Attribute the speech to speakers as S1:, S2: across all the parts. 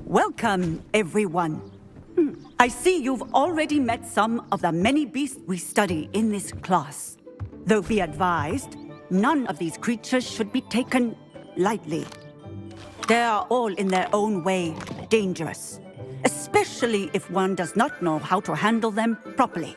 S1: Welcome, everyone. I see you've already met some of the many beasts we study in this class. Though be advised, none of these creatures should be taken lightly. They are all in their own way dangerous, especially if one does not know how to handle them properly.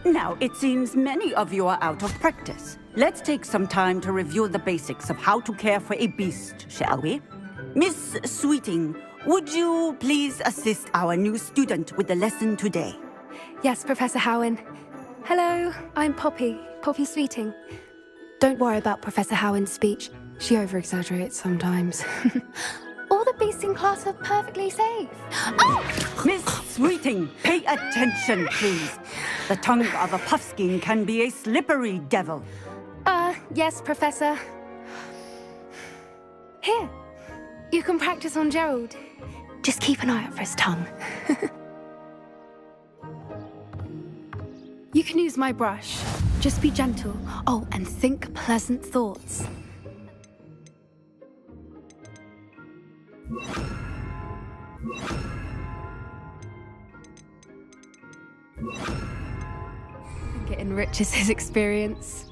S1: Now, it seems many of you are out of practice. Let's take some time to review the basics of how to care for a beast, shall we? Miss Sweeting, would you please assist our new student with the lesson today?
S2: Yes, Professor Howen. Hello, I'm Poppy Sweeting. Don't worry about Professor Howen's speech. She over-exaggerates sometimes. All the beasts in class are perfectly safe. Oh!
S1: Miss Sweeting, pay attention, please. The tongue of a puffskein can be a slippery devil.
S2: Yes, Professor. Here, you can practice on Gerald. Just keep an eye out for his tongue. You can use my brush. Just be gentle. Oh, and think pleasant thoughts. I think it enriches his experience.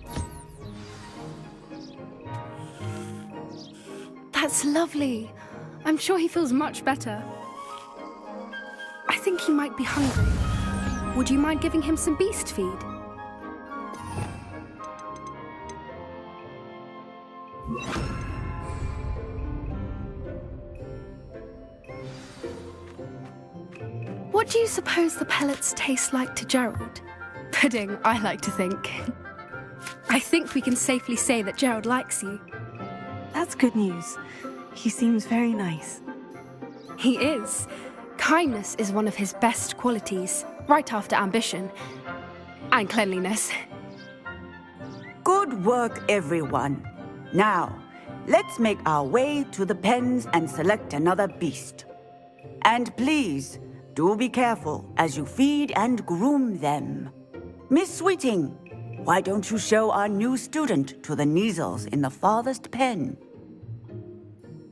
S2: That's lovely. I'm sure he feels much better. I think he might be hungry. Would you mind giving him some beast feed? What do you suppose the pellets taste like to Gerald? Pudding, I like to think. I think we can safely say that Gerald likes you.
S3: That's good news. He seems very nice.
S2: He is. Kindness is one of his best qualities, right after ambition. And cleanliness.
S1: Good work, everyone. Now, let's make our way to the pens and select another beast. And please, do be careful as you feed and groom them. Miss Sweeting, why don't you show our new student to the Kneazles in the farthest pen?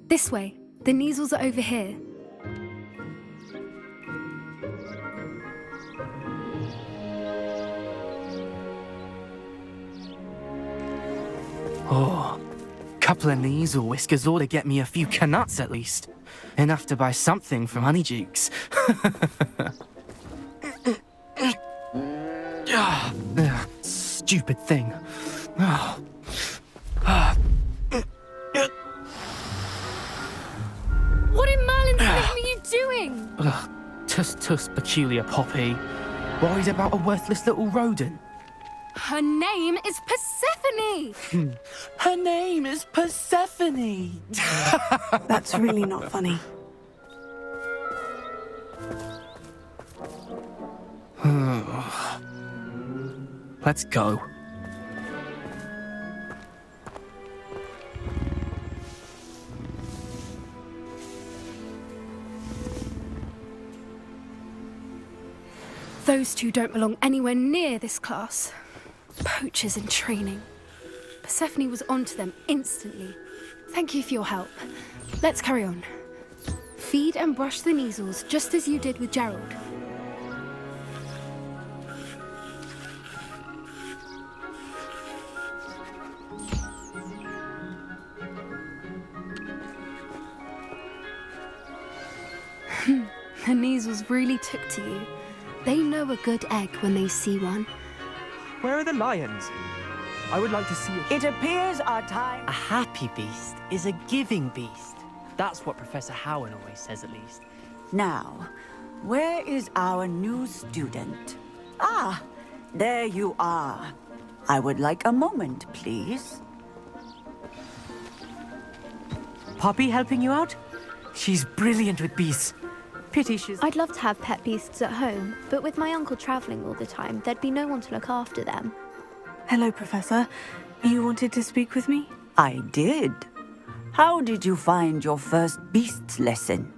S2: This way. The Kneazles are over here.
S4: Oh, couple of Kneazle whiskers ought to get me a few canuts at least. Enough to buy something from Honeydukes. Stupid thing.
S2: What in Merlin's name are you doing?
S4: Tuss, peculiar Poppy. Worried about a worthless little rodent.
S2: Her name is Persephone!
S4: Her name is Persephone!
S3: That's really not funny.
S4: Let's go.
S2: Those two don't belong anywhere near this class. Poachers in training. Persephone was onto them instantly. Thank you for your help. Let's carry on. Feed and brush the Kneazles just as you did with Gerald. The Kneazles really took to you. They know a good egg when they see one.
S5: Where are the lions? I would like to see it.
S1: It appears our time...
S6: A happy beast is a giving beast. That's what Professor Howen always says, at least.
S1: Now, where is our new student? Ah, there you are. I would like a moment, please.
S5: Poppy helping you out? She's brilliant with beasts. Pity she's...
S7: I'd love to have pet beasts at home, but with my uncle travelling all the time, there'd be no one to look after them.
S3: Hello, Professor. You wanted to speak with me?
S1: I did. How did you find your first beasts lesson?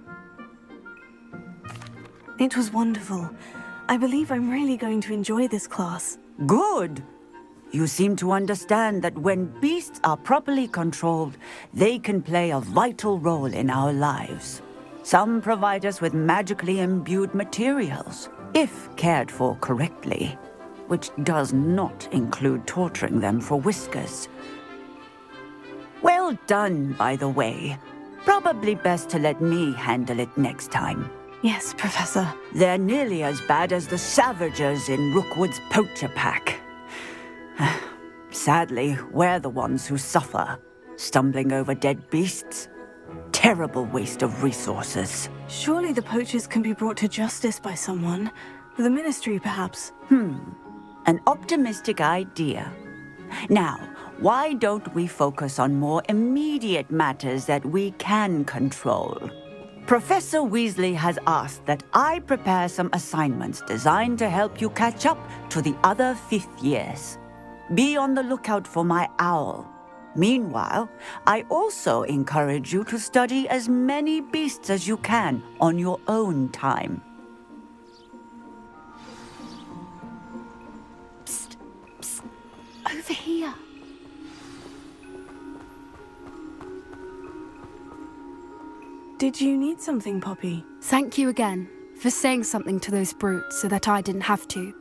S3: It was wonderful. I believe I'm really going to enjoy this class.
S1: Good. You seem to understand that when beasts are properly controlled, they can play a vital role in our lives. Some provide us with magically imbued materials, if cared for correctly, which does not include torturing them for whiskers. Well done, by the way. Probably best to let me handle it next time.
S3: Yes, Professor.
S1: They're nearly as bad as the Savagers in Rookwood's poacher pack. Sadly, we're the ones who suffer, stumbling over dead beasts. Terrible waste of resources.
S3: Surely the poachers can be brought to justice by someone. The Ministry, perhaps.
S1: An optimistic idea. Now, why don't we focus on more immediate matters that we can control? Professor Weasley has asked that I prepare some assignments designed to help you catch up to the other fifth years. Be on the lookout for my owl. Meanwhile, I also encourage you to study as many beasts as you can on your own time.
S2: Psst, psst, over here.
S3: Did you need something, Poppy?
S2: Thank you again for saying something to those brutes so that I didn't have to.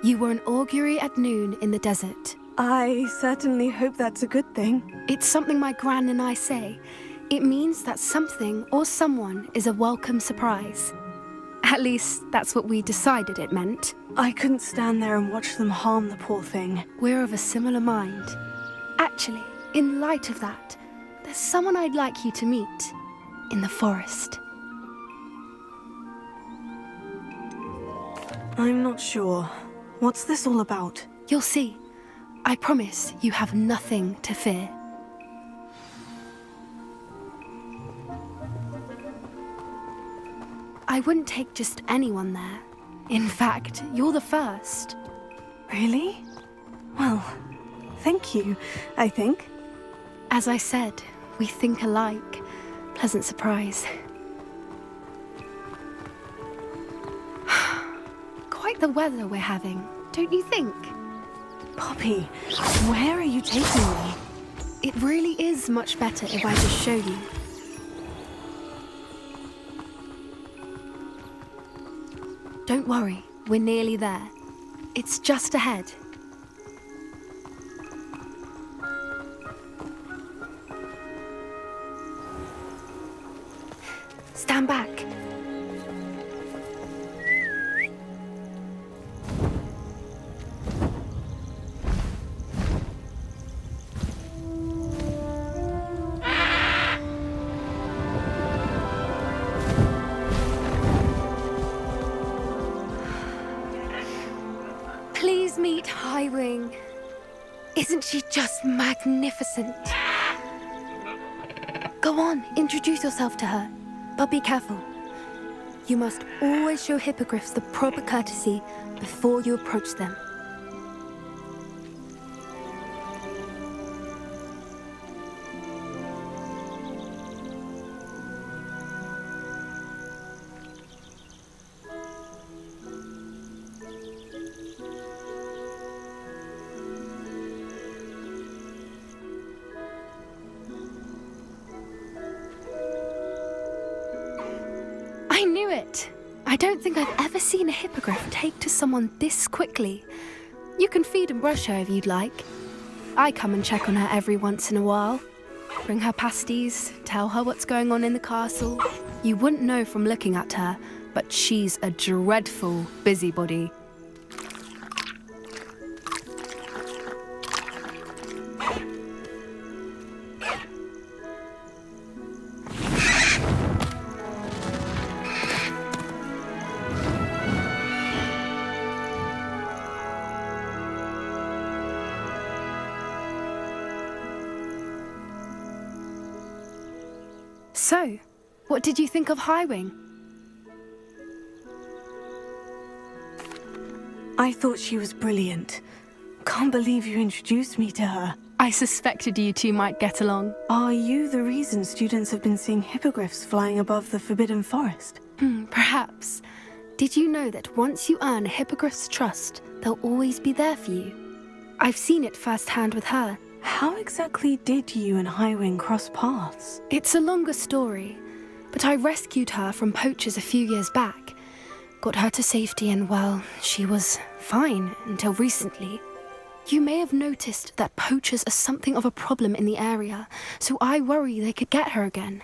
S2: You were an augury at noon in the desert.
S3: I certainly hope that's a good thing.
S2: It's something my gran and I say. It means that something or someone is a welcome surprise. At least, that's what we decided it meant.
S3: I couldn't stand there and watch them harm the poor thing.
S2: We're of a similar mind. Actually, in light of that, there's someone I'd like you to meet in the forest.
S3: I'm not sure. What's this all about?
S2: You'll see. I promise you have nothing to fear. I wouldn't take just anyone there. In fact, you're the first.
S3: Really? Well, thank you, I think.
S2: As I said, we think alike. Pleasant surprise. Quite the weather we're having, don't you think?
S3: Poppy, where are you taking me?
S2: It really is much better if I just show you. Don't worry, we're nearly there. It's just ahead. Stand back. Please meet Highwing. Isn't she just magnificent? Go on, introduce yourself to her. But be careful. You must always show hippogriffs the proper courtesy before you approach them. I knew it! I don't think I've ever seen a hippogriff take to someone this quickly. You can feed and brush her if you'd like. I come and check on her every once in a while. Bring her pasties, tell her what's going on in the castle. You wouldn't know from looking at her, but she's a dreadful busybody. So, what did you think of Highwing?
S3: I thought she was brilliant. Can't believe you introduced me to her.
S2: I suspected you two might get along.
S3: Are you the reason students have been seeing hippogriffs flying above the Forbidden Forest?
S2: Perhaps. Did you know that once you earn a hippogriff's trust, they'll always be there for you? I've seen it firsthand with her.
S3: How exactly did you and Highwing cross paths?
S2: It's a longer story, but I rescued her from poachers a few years back. Got her to safety and, well, she was fine until recently. You may have noticed that poachers are something of a problem in the area, so I worry they could get her again.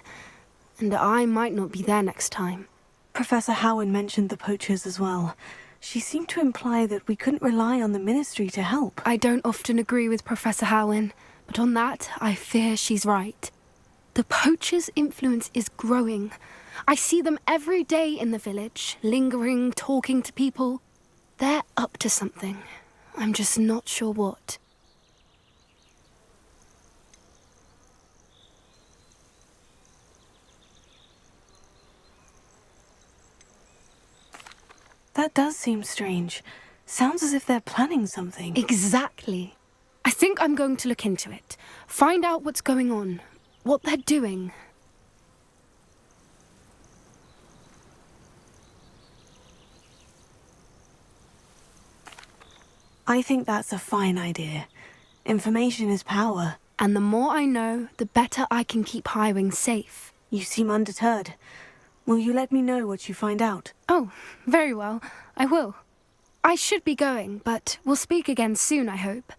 S2: And I might not be there next time.
S3: Professor Howen mentioned the poachers as well. She seemed to imply that we couldn't rely on the Ministry to help.
S2: I don't often agree with Professor Howen, but on that, I fear she's right. The poachers' influence is growing. I see them every day in the village, lingering, talking to people. They're up to something. I'm just not sure what.
S3: That does seem strange. Sounds as if they're planning something.
S2: Exactly. I think I'm going to look into it. Find out what's going on, what they're doing.
S3: I think that's a fine idea. Information is power.
S2: And the more I know, the better I can keep Highwing safe.
S3: You seem undeterred. Will you let me know what you find out?
S2: Oh, very well. I will. I should be going, but we'll speak again soon, I hope.